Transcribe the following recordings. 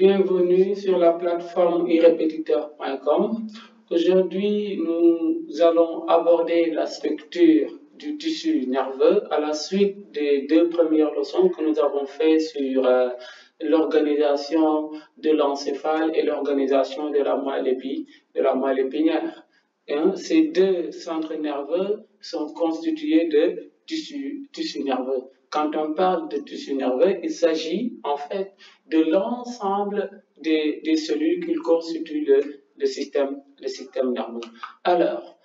bienvenue sur la plateforme irrépétiteur.com. Aujourd'hui, nous allons aborder la structure du tissu nerveux à la suite des deux premières leçons que nous avons faites sur l'organisation de l'encéphale et l'organisation de la moelle épinière. Ces deux centres nerveux sont constitués de tissu nerveux. Quand on parle de tissu nerveux, il s'agit en fait de l'ensemble des cellules qui constituent le système nerveux. Alors,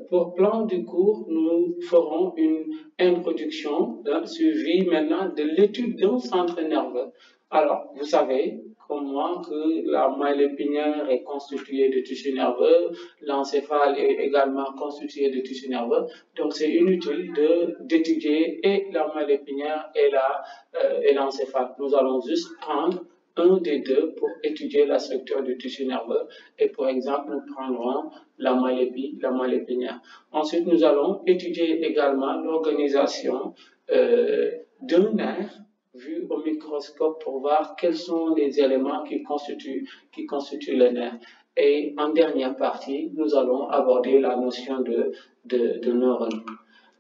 pour plan du cours, nous ferons une introduction suivie maintenant de l'étude d'un centre nerveux. Alors, vous savez comme moi que la moelle épinière est constituée de tissu nerveux, l'encéphale est également constitué de tissu nerveux, donc c'est inutile d'étudier et la moelle épinière et l'encéphale. Nous allons juste prendre un des deux pour étudier la structure du tissu nerveux et par exemple nous prendrons la moelle épinière. Ensuite nous allons étudier également l'organisation d'un nerf vu au microscope pour voir quels sont les éléments qui constituent le nerf. Et en dernière partie, nous allons aborder la notion de neurone.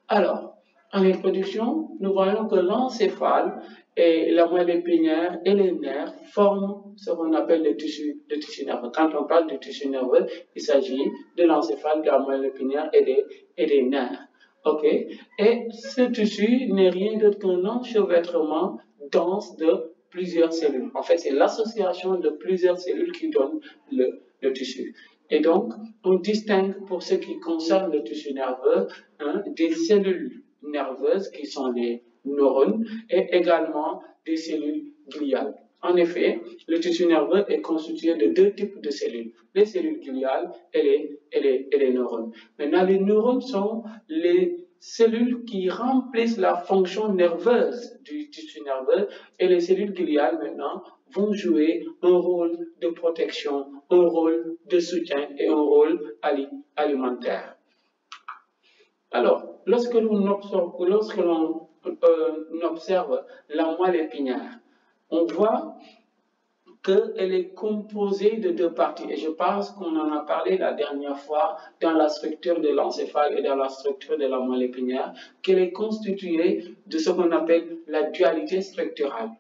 Alors, en introduction, nous voyons que l'encéphale et la moelle épinière et les nerfs forment ce qu'on appelle le tissu nerveux. Quand on parle de tissu nerveux, il s'agit de l'encéphale, de la moelle épinière et des nerfs. Ok, et ce tissu n'est rien d'autre qu'un enchevêtrement dense de plusieurs cellules. En fait, c'est l'association de plusieurs cellules qui donne le tissu. Et donc, on distingue pour ce qui concerne le tissu nerveux des cellules nerveuses qui sont les neurones et également des cellules gliales. En effet, le tissu nerveux est constitué de deux types de cellules, les cellules gliales et les neurones. Maintenant, les neurones sont les cellules qui remplissent la fonction nerveuse du tissu nerveux et les cellules gliales, maintenant, vont jouer un rôle de protection, un rôle de soutien et un rôle alimentaire. Alors, lorsque l'on observe la moelle épinière, on voit qu'elle est composée de deux parties. Et je pense qu'on en a parlé la dernière fois dans la structure de l'encéphale et dans la structure de la moelle épinière, qu'elle est constituée de ce qu'on appelle la dualité structurale.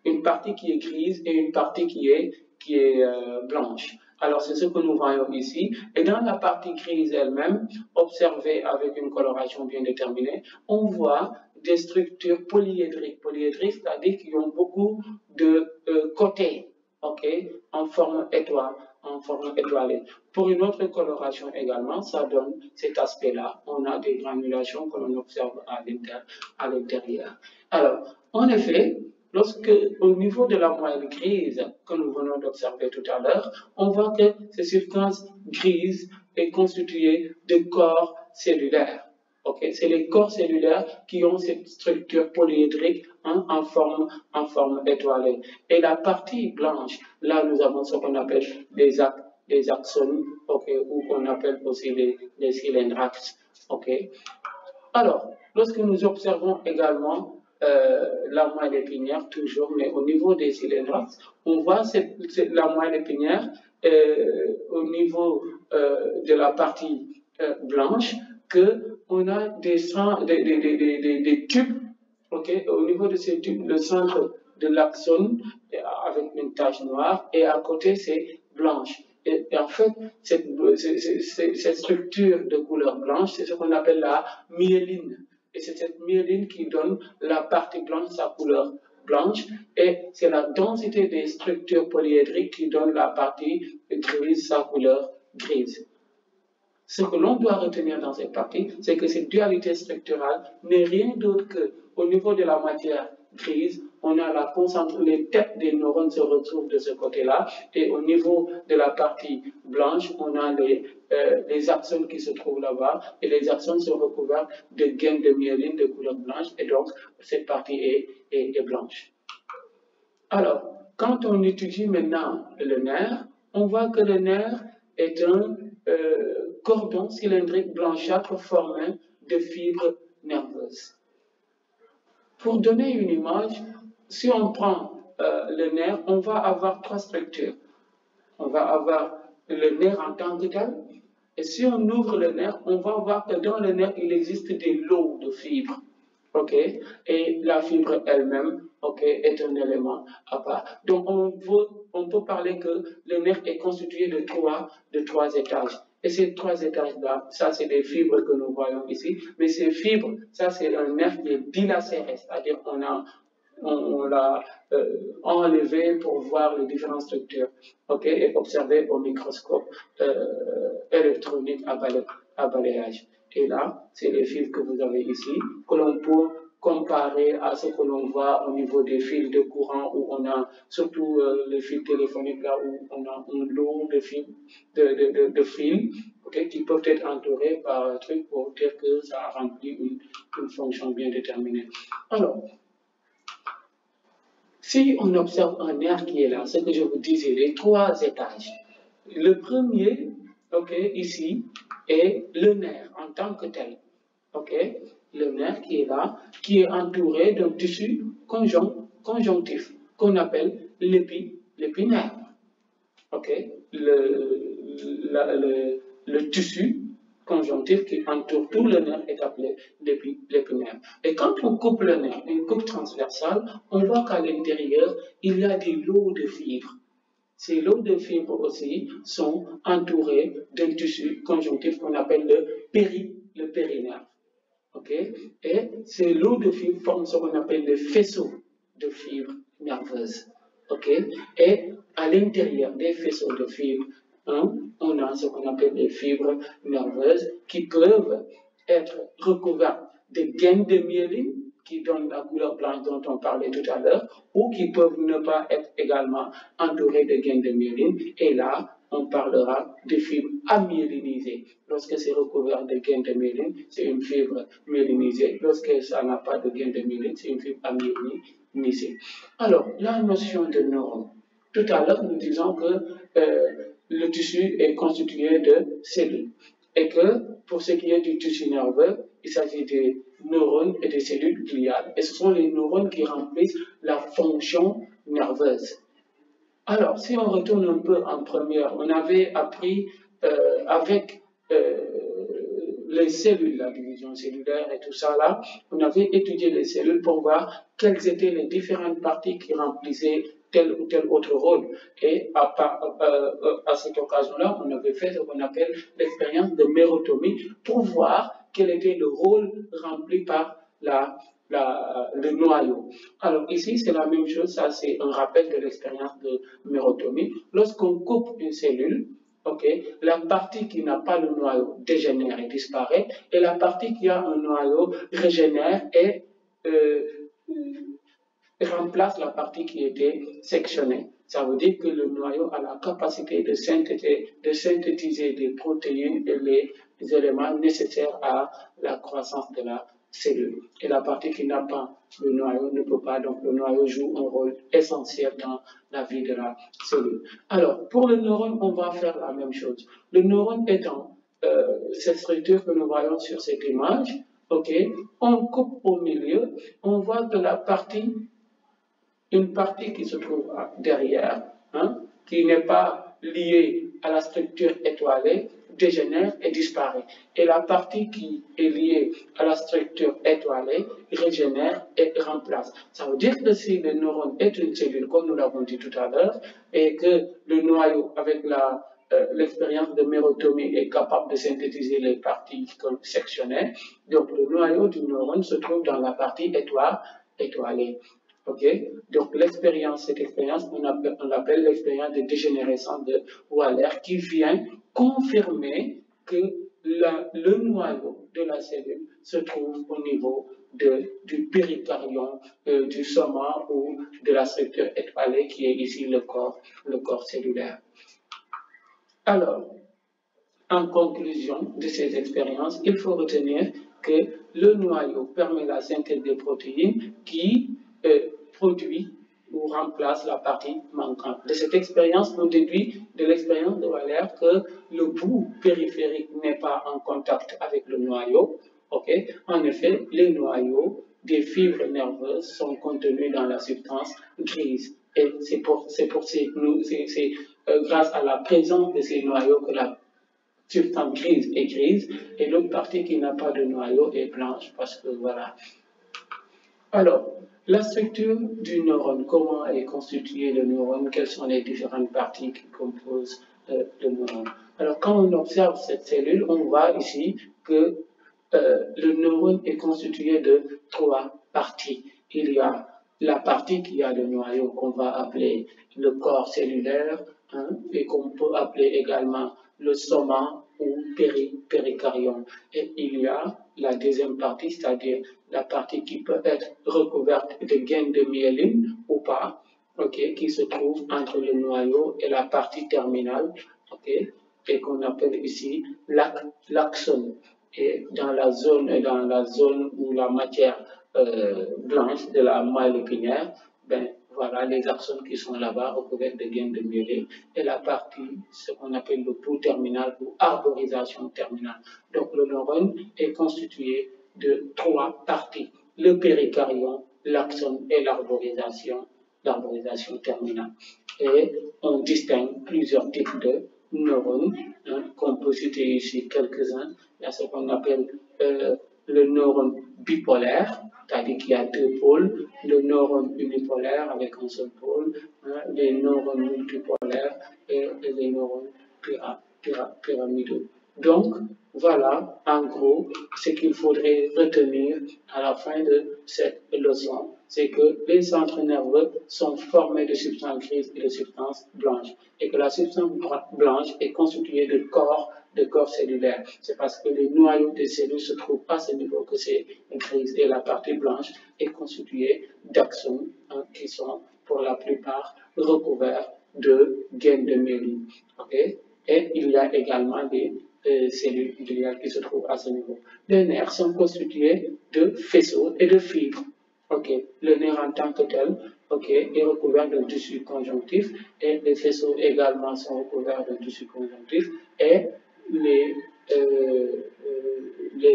Une partie qui est grise et une partie qui est blanche. Alors, c'est ce que nous voyons ici. Et dans la partie grise elle-même, observée avec une coloration bien déterminée, on voit des structures polyédriques. Polyédriques, c'est-à-dire qui ont beaucoup de côtés, en forme étoilée. Pour une autre coloration également, ça donne cet aspect-là. On a des granulations que l'on observe à l'intérieur. Alors, en effet, au niveau de la moelle grise que nous venons d'observer tout à l'heure, on voit que cette substance grise est constituée de corps cellulaires. C'est les corps cellulaires qui ont cette structure polyédrique en forme étoilée. Et la partie blanche, là nous avons ce qu'on appelle les axones, ou qu'on appelle aussi les cylindраx. Alors, lorsque nous observons également la moelle épinière toujours, mais au niveau des cylindres, on voit la moelle épinière au niveau de la partie blanche qu'on a des tubes, au niveau de ces tubes, le centre de l'axone avec une tache noire et à côté c'est blanche. Et en fait, cette structure de couleur blanche, c'est ce qu'on appelle la myéline. Et c'est cette myéline qui donne la partie blanche sa couleur blanche et c'est la densité des structures polyédriques qui donne la partie grise sa couleur grise. Ce que l'on doit retenir dans cette partie, c'est que cette dualité structurale n'est rien d'autre qu'au niveau de la matière grise, on a les têtes des neurones se retrouvent de ce côté-là, et au niveau de la partie blanche, on a les axones qui se trouvent là-bas, et les axones sont recouverts de gaines de myéline de couleur blanche, et donc cette partie est blanche. Alors, quand on étudie maintenant le nerf, on voit que le nerf est un cordon cylindrique blanchâtre formé de fibres nerveuses. Pour donner une image, si on prend le nerf, on va avoir trois structures. On va avoir le nerf en tant que tel. Et si on ouvre le nerf, on va voir que dans le nerf, il existe des lots de fibres. OK? Et la fibre elle-même, OK, est un élément à part. Donc, on peut parler que le nerf est constitué de trois étages. Et ces trois étages-là, ça, c'est des fibres que nous voyons ici. Mais ces fibres, ça, c'est un nerf qui est dilacéré, c'est-à-dire on l'a enlevé pour voir les différentes structures, OK, et observer au microscope électronique à balayage. Et là, c'est les fils que vous avez ici, que l'on peut comparer à ce que l'on voit au niveau des fils de courant, où on a surtout les fils téléphoniques, là où on a un lot de fils, okay, qui peuvent être entourés par un truc pour dire que ça a rempli une fonction bien déterminée. Alors, si on observe un nerf qui est là, ce que je vous disais, les trois étages. Le premier, OK, ici, est le nerf en tant que tel. OK, le nerf qui est là, qui est entouré d'un tissu conjonctif qu'on appelle l'épinère. OK, le tissu conjonctif qui entoure tout le nerf est appelé l'épinère. Et quand on coupe le nerf, une coupe transversale, on voit qu'à l'intérieur, il y a des lots de fibres. Ces lots de fibres aussi sont entourés d'un tissu conjonctif qu'on appelle le périnerve. Okay? Et ces lots de fibres forment ce qu'on appelle le faisceau de fibres nerveuses. Okay? Et à l'intérieur des faisceaux de fibres, on a ce qu'on appelle les fibres nerveuses qui peuvent être recouvertes de gaines de myéline qui donnent la couleur blanche dont on parlait tout à l'heure, ou qui peuvent ne pas être également entourées de gaines de myéline. Et là, on parlera de fibres amyélinisées. Lorsque c'est recouvert de gaines de myéline, c'est une fibre myélinisée. Lorsque ça n'a pas de gaines de myéline, c'est une fibre amyélinisée. Alors, la notion de neurone. Tout à l'heure, nous disons que le tissu est constitué de cellules et que pour ce qui est du tissu nerveux, il s'agit des neurones et des cellules gliales. Et ce sont les neurones qui remplissent la fonction nerveuse. Alors, si on retourne un peu en première, on avait appris avec les cellules, la division cellulaire et tout ça là, on avait étudié les cellules pour voir quelles étaient les différentes parties qui remplissaient tel ou tel autre rôle. Et à cette occasion-là, on avait fait ce qu'on appelle l'expérience de mérotomie pour voir quel était le rôle rempli par le noyau. Alors ici, c'est la même chose, ça c'est un rappel de l'expérience de mérotomie. Lorsqu'on coupe une cellule, okay, la partie qui n'a pas le noyau dégénère et disparaît, et la partie qui a un noyau régénère et remplace la partie qui était sectionnée. Ça veut dire que le noyau a la capacité de synthétiser des protéines et les éléments nécessaires à la croissance de la cellule. Et la partie qui n'a pas le noyau ne peut pas, donc le noyau joue un rôle essentiel dans la vie de la cellule. Alors, pour le neurone, on va faire la même chose. Le neurone étant cette structure que nous voyons sur cette image, okay, on coupe au milieu, on voit que une partie qui se trouve derrière, qui n'est pas liée à la structure étoilée, dégénère et disparaît. Et la partie qui est liée à la structure étoilée régénère et remplace. Ça veut dire que si le neurone est une cellule, comme nous l'avons dit tout à l'heure, et que le noyau, avec l'expérience de mérotomie, est capable de synthétiser les parties sectionnées, donc le noyau du neurone se trouve dans la partie étoilée. Okay? Donc cette expérience, on l'appelle l'expérience de dégénérescence de Waller, qui vient confirmer que le noyau de la cellule se trouve au niveau du péricardium, du soma ou de la structure étoilée qui est ici le corps cellulaire. Alors, en conclusion de ces expériences, il faut retenir que le noyau permet la synthèse des protéines qui produit ou remplace la partie manquante. De cette expérience, on déduit de l'expérience de Waller que le bout périphérique n'est pas en contact avec le noyau. Okay? En effet, les noyaux des fibres nerveuses sont contenus dans la substance grise Et c'est grâce à la présence de ces noyaux que la substance grise est grise, et l'autre partie qui n'a pas de noyau est blanche, parce que voilà. Alors, la structure du neurone, comment est constitué le neurone, quelles sont les différentes parties qui composent le neurone. Alors, quand on observe cette cellule, on voit ici que le neurone est constitué de 3 parties. Il y a la partie qui a le noyau qu'on va appeler le corps cellulaire, hein, et qu'on peut appeler également le soma ou péricardium. Et il y a la deuxième partie, c'est-à-dire la partie qui peut être recouverte de gaines de myéline ou pas, okay, qui se trouve entre le noyau et la partie terminale, okay, et qu'on appelle ici l'axone. Et dans la zone où la matière blanche de la moelle épinière, ben, voilà les axones qui sont là-bas recouverts de gaines de myéline, et la partie, ce qu'on appelle le pouls terminal ou arborisation terminale. Donc le neurone est constitué de 3 parties, le péricardium, l'axone et l'arborisation terminale. Et on distingue plusieurs types de neurones, hein, qu'on peut citer ici quelques-uns. Il y a ce qu'on appelle le neurone bipolaire, c'est-à-dire qu'il y a 2 pôles, le neurone unipolaire avec un seul pôle, hein, les neurones multipolaires et les neurones pyramidaux. Donc, voilà, en gros, ce qu'il faudrait retenir à la fin de cette leçon, c'est que les centres nerveux sont formés de substances grises et de substances blanches, et que la substance blanche est constituée de corps cellulaires. C'est parce que les noyaux des cellules se trouvent à ce niveau que c'est grise, et la partie blanche est constituée d'axones, hein, qui sont pour la plupart recouverts de gaines de myéline. Okay? Et il y a également des cellules gliales qui se trouvent à ce niveau. Les nerfs sont constitués de faisceaux et de fibres. Okay. Le nerf en tant que tel, okay, est recouvert d'un tissu conjonctif, et les faisceaux également sont recouverts d'un tissu conjonctif, et les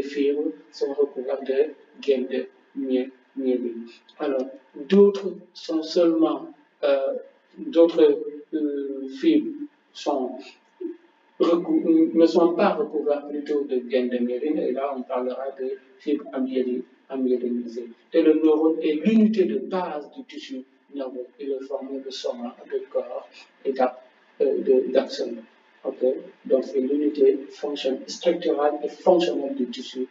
fibres sont recouvertes de gaines de myéline. Alors, d'autres sont seulement, d'autres fibres ne sont pas recouverts plutôt de gaines de myéline, et là on parlera de fibres amyélinisées. Et le neurone est l'unité de base du tissu nerveux. Il est formé de soma, de corps et d'axones. Okay? Donc c'est l'unité structurale et fonctionnelle du tissu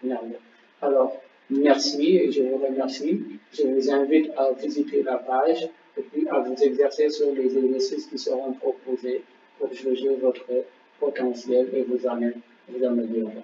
nerveux. Alors, merci, et je vous remercie. Je vous invite à visiter la page et puis à vous exercer sur les exercices qui seront proposés pour juger votre potentiel et vous améliorer.